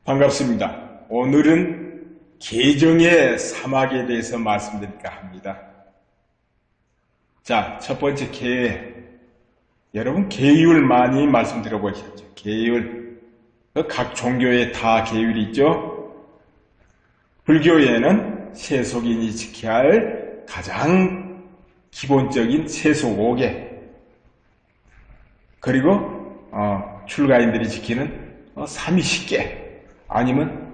반갑습니다. 오늘은 계정의 사막에 대해서 말씀드릴까 합니다. 자, 첫 번째 계율. 여러분 계율 많이 말씀드려 보셨죠? 계율. 각 종교에 다 계율이 있죠? 불교에는 세속인이 지켜야 할 가장 기본적인 세속 5개. 그리고 출가인들이 지키는 삼위십계. 아니면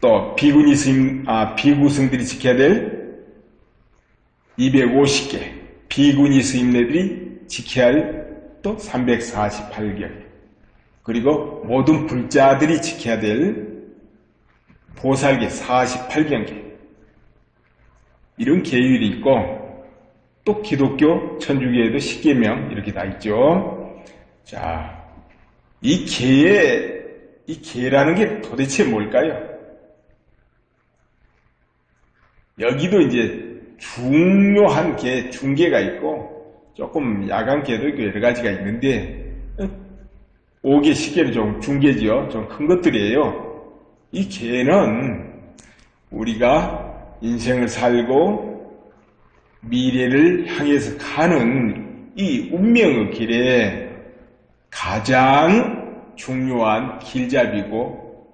또 비구 스님들이 지켜야 될 250개, 비구니 스님네들이 지켜야 할 또 348개, 그리고 모든 불자들이 지켜야 될 보살계 48경계, 이런 계율이 있고, 또 기독교, 천주교에도 10계명 이렇게 다 있죠. 자, 이 계라는 게 도대체 뭘까요? 여기도 이제 중요한 계, 중계가 있고, 조금 야간 계도 있고 여러 가지가 있는데, 5계, 10계는 좀 중계지요. 좀 큰 것들이에요. 이 계는 우리가 인생을 살고 미래를 향해서 가는 이 운명의 길에 가장 중요한 길잡이고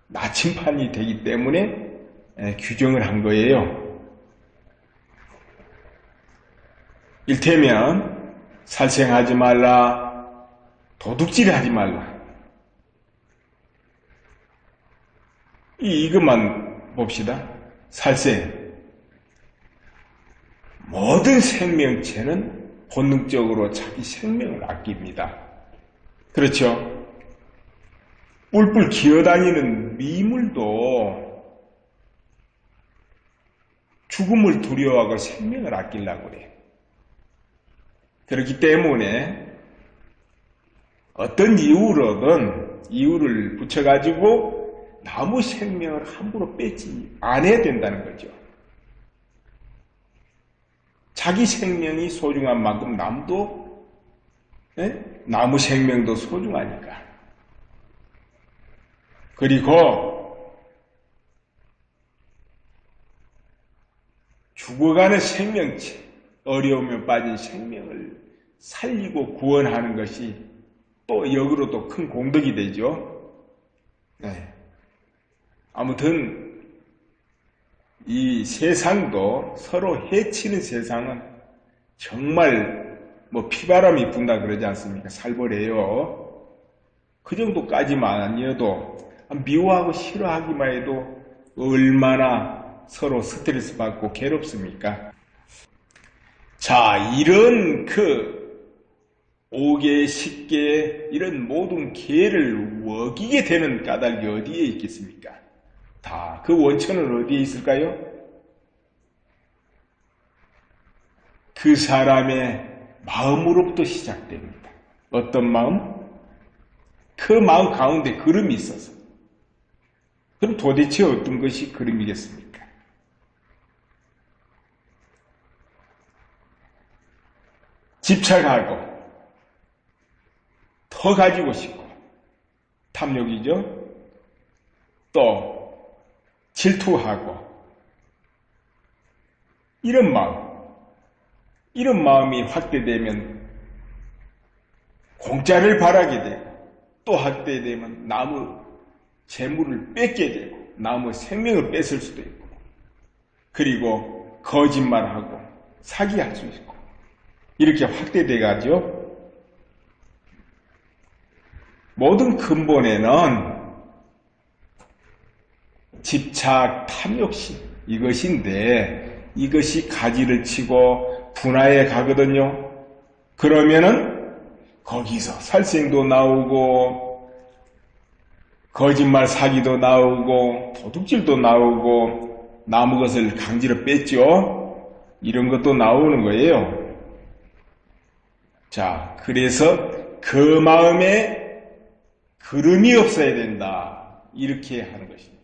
나침판이 되기 때문에 규정을 한 거예요. 일테면 살생하지 말라, 도둑질하지 말라. 이것만 봅시다. 살생. 모든 생명체는 본능적으로 자기 생명을 아낍니다. 그렇죠? 뿔뿔 기어다니는 미물도 죽음을 두려워하고 생명을 아끼려고 그래요. 그렇기 때문에 어떤 이유를 붙여가지고 나무 생명을 함부로 뺏지 않아야 된다는 거죠. 자기 생명이 소중한 만큼 나무 생명도 소중하니까. 그리고 죽어가는 생명체, 어려움에 빠진 생명을 살리고 구원하는 것이 또 역으로도 큰 공덕이 되죠. 네. 아무튼 이 세상도 서로 해치는 세상은 정말 피바람이 분다 그러지 않습니까? 살벌해요. 그 정도까지만 아니어도 미워하고 싫어하기만 해도 얼마나 서로 스트레스 받고 괴롭습니까? 자, 이런 5개, 10개 이런 모든 계를 어기게 되는 까닭이 어디에 있겠습니까? 다 그 원천은 어디에 있을까요? 그 사람의 마음으로부터 시작됩니다. 어떤 마음? 그 마음 가운데 그름이 있어서. 그럼 도대체 어떤 것이 그름이겠습니까? 집착하고 더 가지고 싶고 탐욕이죠. 또 질투하고 이런 마음이 확대되면 공짜를 바라게 되고, 또 확대되면 나무 재물을 뺏게 되고 나무 생명을 뺏을 수도 있고, 그리고 거짓말하고 사기할 수 있고 이렇게 확대돼 가죠. 모든 근본에는 집착, 탐욕심 이것인데, 이것이 가지를 치고 분화해 가거든요. 그러면은 거기서 살생도 나오고 거짓말 사기도 나오고 도둑질도 나오고 남의 것을 강제로 뺐죠. 이런 것도 나오는 거예요. 자, 그래서 그 마음에 그름이 없어야 된다, 이렇게 하는 것입니다.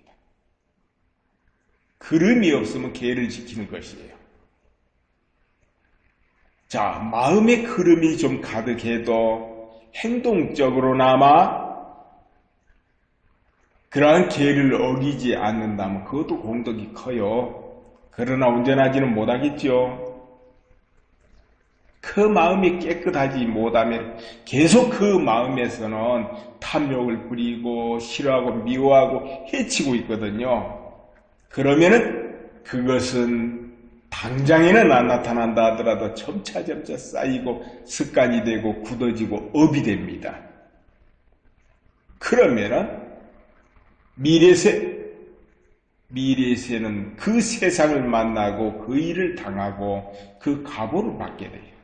그름이 없으면 계를 지키는 것이에요. 자, 마음에 그름이 좀 가득해도 행동적으로나마 그러한 계를 어기지 않는다면 그것도 공덕이 커요. 그러나 온전하지는 못하겠죠. 그 마음이 깨끗하지 못하면 계속 그 마음에서는 탐욕을 부리고 싫어하고 미워하고 해치고 있거든요. 그러면은 그것은 당장에는 안 나타난다 하더라도 점차점차 쌓이고 습관이 되고 굳어지고 업이 됩니다. 그러면은 미래세는 그 세상을 만나고 그 일을 당하고 그 가보를 받게 돼요.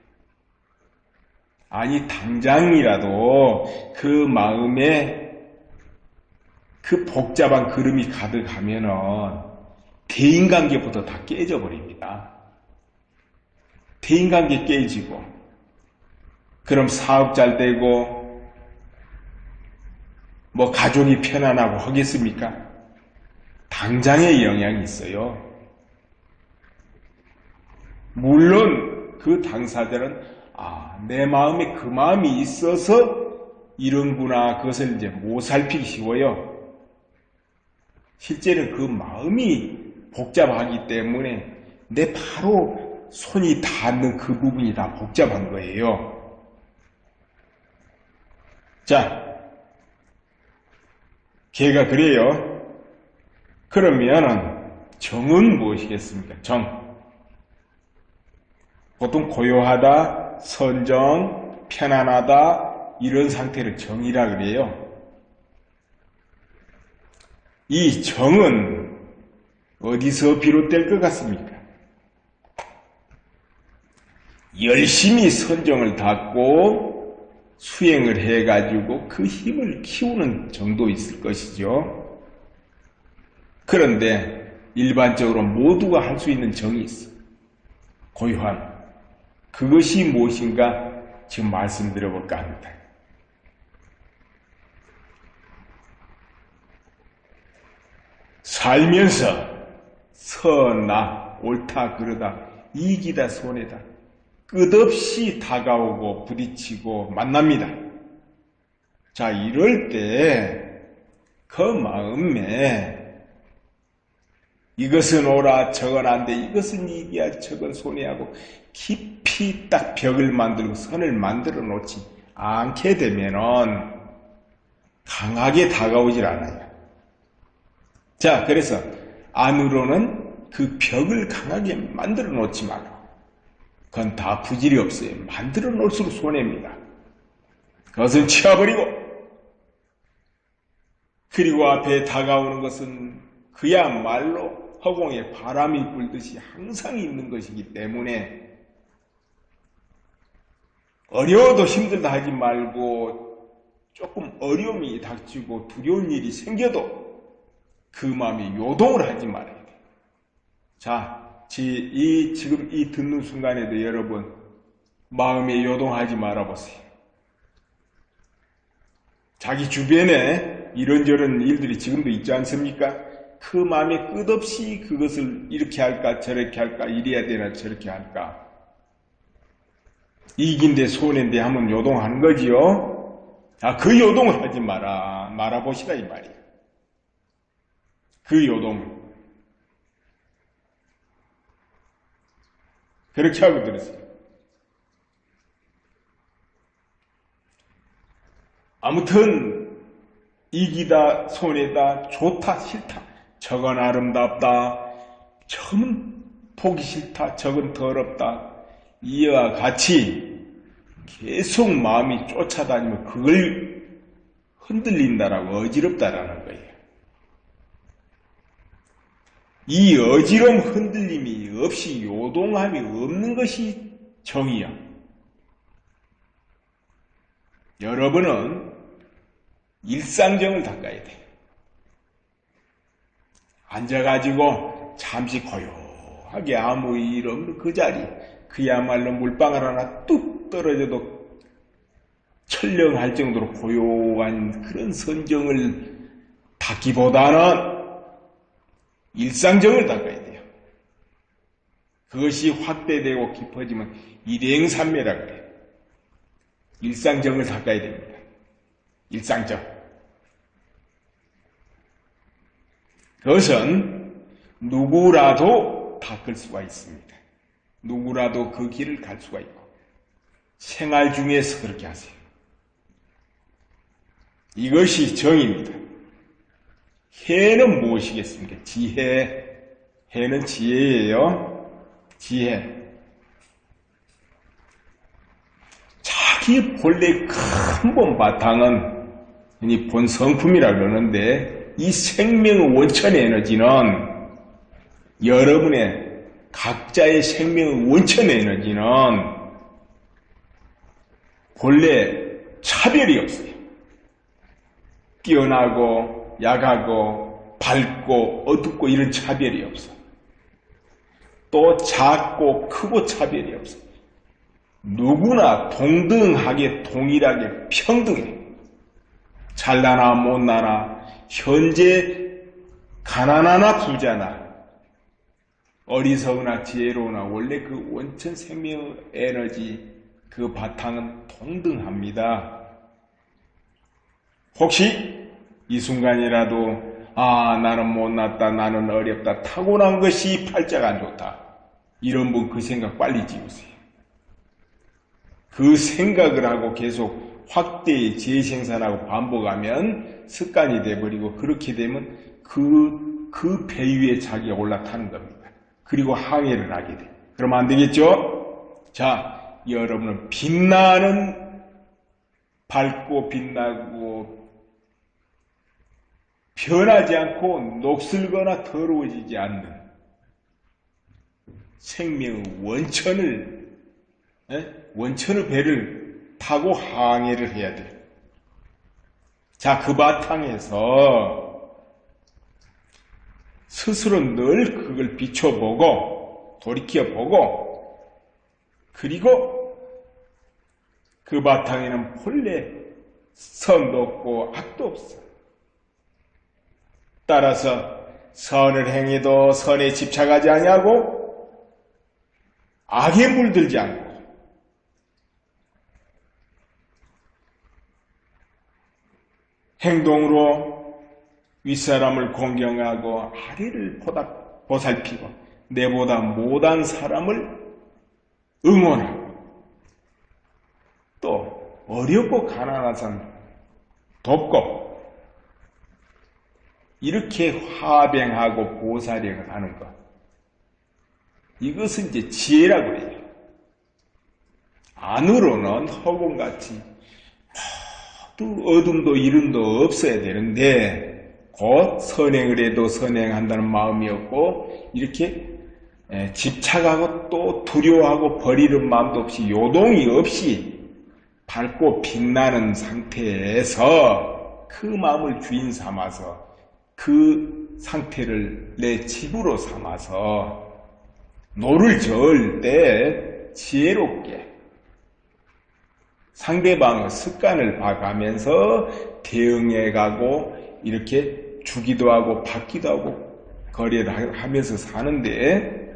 아니 당장이라도 그 마음에 그 복잡한 그름이 가득하면은 대인관계부터 다 깨져버립니다. 대인관계 깨지고 그럼 사업 잘 되고 뭐 가족이 편안하고 하겠습니까? 당장의 영향이 있어요. 물론 그 당사자는 내 마음에 그 마음이 있어서 이런구나 그것을 이제 못 살피기 쉬워요. 실제는 그 마음이 복잡하기 때문에 내 바로 손이 닿는 그 부분이 다 복잡한 거예요. 자, 걔가 그래요. 그러면은 정은 무엇이겠습니까? 정. 보통 고요하다, 선정, 편안하다 이런 상태를 정이라 그래요. 이 정은 어디서 비롯될 것 같습니까? 열심히 선정을 닦고 수행을 해가지고 그 힘을 키우는 정도 있을 것이죠. 그런데 일반적으로 모두가 할 수 있는 정이 있어. 고요함. 그것이 무엇인가 지금 말씀드려볼까 합니다. 살면서 선나, 옳다, 그러다, 이익이다, 손해다 끝없이 다가오고 부딪히고 만납니다. 자, 이럴 때 그 마음에 이것은 옳아, 저건 안 돼, 이것은 이익이야, 저건 손해하고 깊이 딱 벽을 만들고 선을 만들어 놓지 않게 되면은 강하게 다가오질 않아요. 자, 그래서 안으로는 그 벽을 강하게 만들어 놓지 말고 그건 다 부질이 없어요. 만들어 놓을수록 손해입니다. 그것은 치워버리고 그리고 앞에 다가오는 것은 그야말로 허공에 바람이 불듯이 항상 있는 것이기 때문에 어려워도 힘들다 하지 말고 조금 어려움이 닥치고 두려운 일이 생겨도 그 마음이 요동을 하지 말아야 돼요. 자, 지금 이 듣는 순간에도 여러분 마음에 요동하지 말아보세요. 자기 주변에 이런저런 일들이 지금도 있지 않습니까? 그 마음에 끝없이 그것을 이렇게 할까 저렇게 할까 이래야 되나 저렇게 할까 이익인데 손해인데 하면 요동하는 거지요. 그 요동을 하지 말아보시라 이 말이에요. 그 요동 그렇게 하고 들으세요. 아무튼 이기다 손해다 좋다 싫다 저건 아름답다 저건 보기 싫다 저건 더럽다 이와 같이 계속 마음이 쫓아다니면 그걸 흔들린다라고 어지럽다라는 거예요. 이 어지러움 흔들림이 없이 요동함이 없는 것이 정이야. 여러분은 일상정을 닦아야 돼. 앉아가지고 잠시 고요하게 아무 일 없는 그 자리 그야말로 물방울 하나 뚝 떨어져도 철렁할 정도로 고요한 그런 선정을 닦기보다는 일상정을 닦아야 돼요. 그것이 확대되고 깊어지면 일행삼매라 그래요. 일상정을 닦아야 됩니다. 일상정. 그것은 누구라도 닦을 수가 있습니다. 누구라도 그 길을 갈 수가 있고 생활 중에서 그렇게 하세요. 이것이 정의입니다. 해는 무엇이겠습니까? 지혜. 해는 지혜예요. 지혜. 자기 본래 근본 바탕은 이 본 성품이라 그러는데 이 생명의 원천의 에너지는 여러분의 각자의 생명의 원천의 에너지는 본래 차별이 없어요. 뛰어나고 약하고 밝고 어둡고 이런 차별이 없어. 또 작고 크고 차별이 없어. 누구나 동등하게 동일하게 평등해. 잘나나 못나나 현재 가난하나 부자나 어리석으나 지혜로우나 원래 그 원천 생명 에너지 그 바탕은 동등합니다. 혹시 이 순간이라도 나는 못났다, 나는 어렵다, 타고난 것이 팔자가 안 좋다, 이런 분 그 생각 빨리 지우세요. 그 생각을 하고 계속 확대의 재생산하고 반복하면 습관이 돼버리고 그렇게 되면 그 배 위에 자기가 올라타는 겁니다. 그리고 항해를 하게 돼. 그러면 안 되겠죠? 자, 여러분은 빛나는, 밝고 빛나고 변하지 않고 녹슬거나 더러워지지 않는 생명의 원천의 배를 타고 항해를 해야 돼요. 자, 그 바탕에서 스스로 늘 그걸 비춰보고 돌이켜보고 그리고 그 바탕에는 본래 선도 없고 악도 없어. 따라서 선을 행해도 선에 집착하지 아니하고 악에 물들지 않고 행동으로 윗사람을 공경하고 아래를 보살피고 내보다 못한 사람을 응원하고 또 어렵고 가난한 사람 돕고 이렇게 화병하고 보살행을 하는 것, 이것은 이제 지혜라고 해요. 안으로는 허공같이 어둠도 이름도 없어야 되는데 곧 선행을 해도 선행한다는 마음이 없고 이렇게 집착하고 또 두려워하고 버리는 마음도 없이 요동이 없이 밝고 빛나는 상태에서 그 마음을 주인 삼아서 그 상태를 내 집으로 삼아서 노를 저을 때 지혜롭게 상대방의 습관을 봐가면서 대응해가고 이렇게 주기도 하고 받기도 하고 거래를 하면서 사는데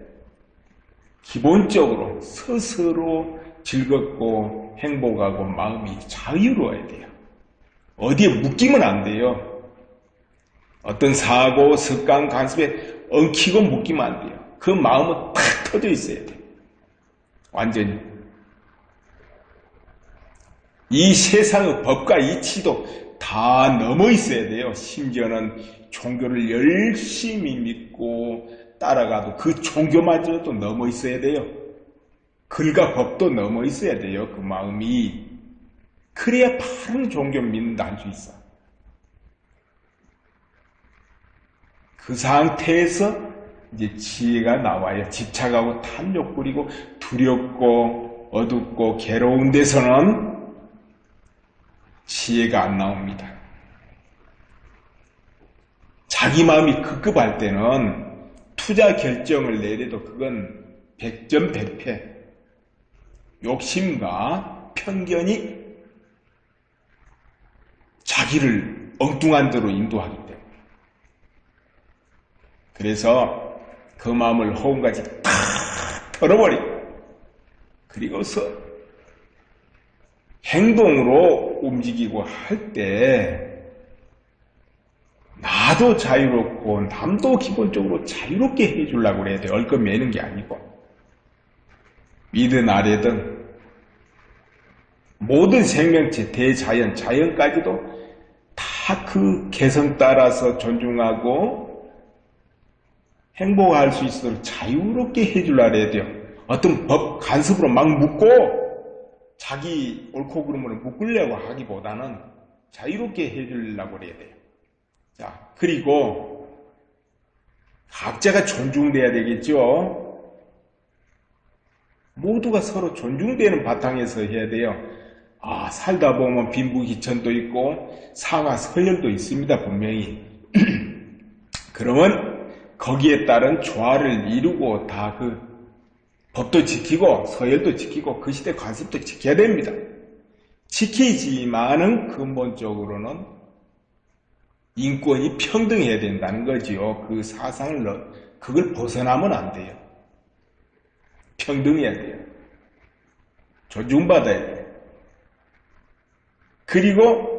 기본적으로 스스로 즐겁고 행복하고 마음이 자유로워야 돼요. 어디에 묶이면 안 돼요. 어떤 사고, 습관, 관습에 엉키고 묶이면 안 돼요. 그 마음은 탁 터져 있어야 돼요. 완전히. 이 세상의 법과 이치도 다 넘어 있어야 돼요. 심지어는 종교를 열심히 믿고 따라가도 그 종교마저도 넘어 있어야 돼요. 글과 법도 넘어 있어야 돼요. 그 마음이. 그래야 바른 종교 믿는다 할 수 있어. 그 상태에서 이제 지혜가 나와요. 집착하고 탐욕 부리고 두렵고 어둡고 괴로운 데서는 지혜가 안 나옵니다. 자기 마음이 급급할 때는 투자 결정을 내려도 그건 백전백패. 욕심과 편견이 자기를 엉뚱한 대로 인도하기 때문에. 그래서 그 마음을 허공같이 탁 털어버리고 그리고서 행동으로 움직이고 할 때 나도 자유롭고 남도 기본적으로 자유롭게 해주려고 그래야 돼. 얼컷 매는 게 아니고. 위든 아래든 모든 생명체, 대자연, 자연까지도 다 그 개성 따라서 존중하고 행복할 수 있도록 자유롭게 해주려고 해야 돼요. 어떤 법 간섭으로 막 묶고 자기 옳고 그름으로 묶으려고 하기보다는 자유롭게 해주려고 해야 돼요. 자, 그리고 각자가 존중돼야 되겠죠. 모두가 서로 존중되는 바탕에서 해야 돼요. 살다 보면 빈부귀천도 있고 상하 서열도 있습니다, 분명히. 그러면 거기에 따른 조화를 이루고 다 그 법도 지키고 서열도 지키고 그 시대 관습도 지켜야 됩니다. 지키지만은 근본적으로는 인권이 평등해야 된다는 거지요. 그 사상을 그걸 벗어나면 안 돼요. 평등해야 돼요. 존중받아야 돼요. 그리고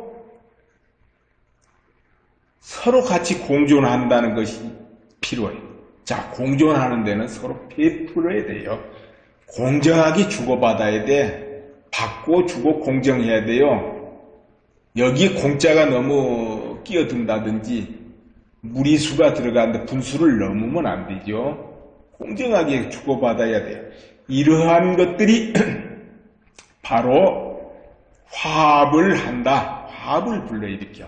서로 같이 공존한다는 것이 필요해요. 자, 공존하는 데는 서로 베풀어야 돼요. 공정하게 주고받아야 돼. 받고 주고 공정해야 돼요. 여기에 공짜가 너무 끼어든다든지 무리수가 들어가는데 분수를 넘으면 안 되죠. 공정하게 주고받아야 돼요. 이러한 것들이 바로 화합을 한다. 화합을 불러일으켜.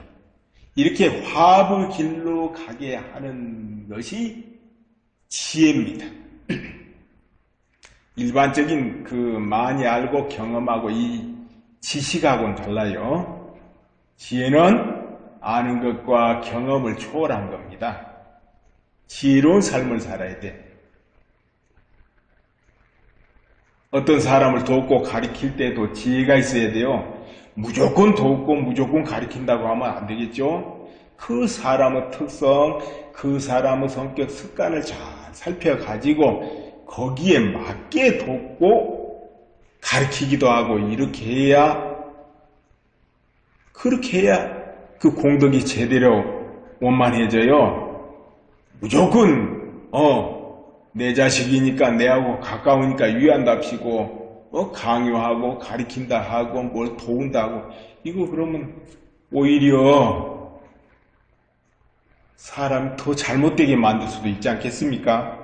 이렇게 화합의 길로 가게 하는 것이 지혜입니다. 일반적인 그 많이 알고 경험하고 이 지식하고는 달라요. 지혜는 아는 것과 경험을 초월한 겁니다. 지혜로운 삶을 살아야 돼. 어떤 사람을 돕고 가르칠 때도 지혜가 있어야 돼요. 무조건 돕고 무조건 가르친다고 하면 안 되겠죠. 그 사람의 특성, 그 사람의 성격, 습관을 잘 살펴가지고 거기에 맞게 돕고 가르치기도 하고 이렇게 해야, 그렇게 해야 그 공덕이 제대로 원만해져요. 무조건 내 자식이니까 내하고 가까우니까 위한답시고 강요하고 가리킨다 하고 뭘 도운다 하고 이거 그러면 오히려 사람 더 잘못되게 만들 수도 있지 않겠습니까?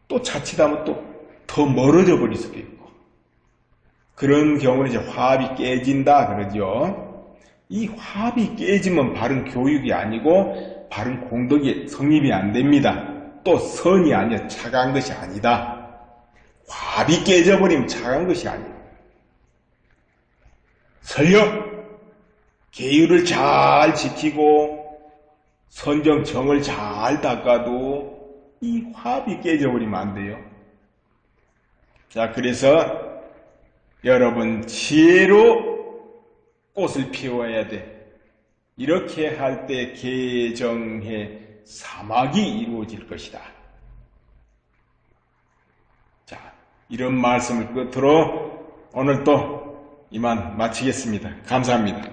또 자칫하면 또 더 멀어져 버릴 수도 있고 그런 경우는 이제 화합이 깨진다 그러죠. 이 화합이 깨지면 바른 교육이 아니고 바른 공덕이 성립이 안 됩니다. 또 선이 아니라 착한 것이 아니다. 화합이 깨져버리면 착한 것이 아니다. 설령 계율을 잘 지키고 선정정을 잘 닦아도 이 화합이 깨져버리면 안 돼요. 자, 그래서 여러분 지혜로 꽃을 피워야 돼. 이렇게 할 때 개정해 사막이 이루어질 것이다. 자, 이런 말씀을 끝으로 오늘 또 이만 마치겠습니다. 감사합니다.